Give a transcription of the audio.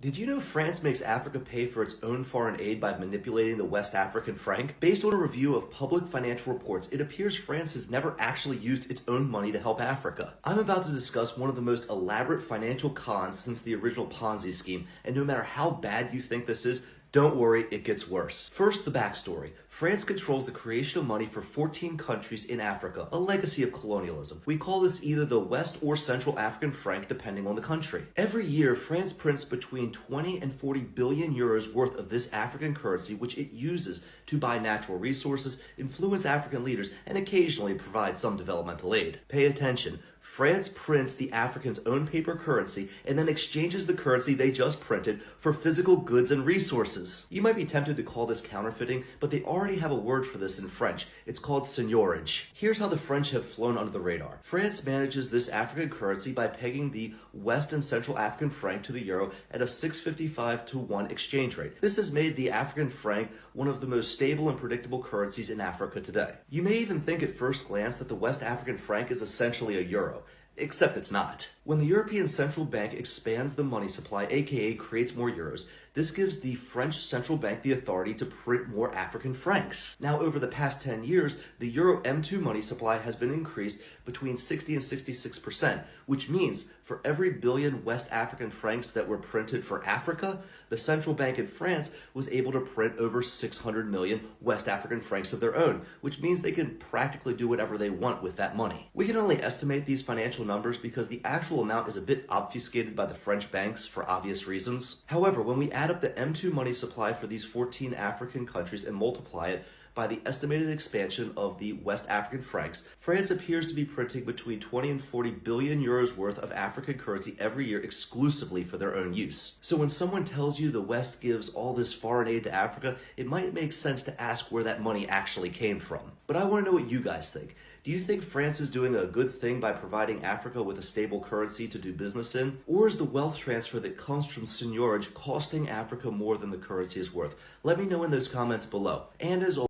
Did you know France makes Africa pay for its own foreign aid by manipulating the West African franc? Based on a review of public financial reports, it appears France has never actually used its own money to help Africa. I'm about to discuss one of the most elaborate financial cons since the original Ponzi scheme, and no matter how bad you think this is, don't worry, it gets worse. First, the backstory. France controls the creation of money for 14 countries in Africa, a legacy of colonialism. We call this either the West or Central African franc, depending on the country. Every year, France prints between 20 and 40 billion euros worth of this African currency, which it uses to buy natural resources, influence African leaders, and occasionally provide some developmental aid. Pay attention. France prints the Africans' own paper currency and then exchanges the currency they just printed for physical goods and resources. You might be tempted to call this counterfeiting, but they already have a word for this in French. It's called seigniorage. Here's how the French have flown under the radar. France manages this African currency by pegging the West and Central African franc to the euro at a 6.55 to 1 exchange rate. This has made the African franc one of the most stable and predictable currencies in Africa today. You may even think at first glance that the West African franc is essentially a euro. Except it's not. When the European Central Bank expands the money supply, aka creates more euros, this gives the French Central Bank the authority to print more African francs. Now, over the past 10 years, the Euro M2 money supply has been increased between 60 and 66%, which means for every billion West African francs that were printed for Africa, the central bank in France was able to print over 600 million West African francs of their own, which means they can practically do whatever they want with that money. We can only estimate these financial numbers because the actual amount is a bit obfuscated by the French banks for obvious reasons. However, when we add up the M2 money supply for these 14 African countries and multiply it by the estimated expansion of the West African francs, France appears to be printing between 20 and 40 billion euros worth of African currency every year exclusively for their own use. So when someone tells you the West gives all this foreign aid to Africa, it might make sense to ask where that money actually came from. But I want to know what you guys think. Do you think France is doing a good thing by providing Africa with a stable currency to do business in? Or is the wealth transfer that comes from seigniorage costing Africa more than the currency is worth? Let me know in those comments below. And as always,